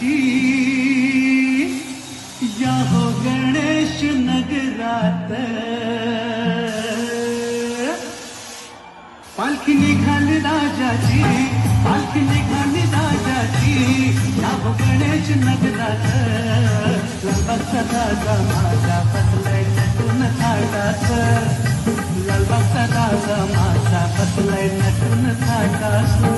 राजाची या हो गणेश नगरात पालखी निघाली राजाची, पालखी निघाली राजाची या हो गणेश नगरात लालबागचा राजा माझा बसलाय नटून थाटात, लालबागचा राजा माझा बसलाय नटून थाटात.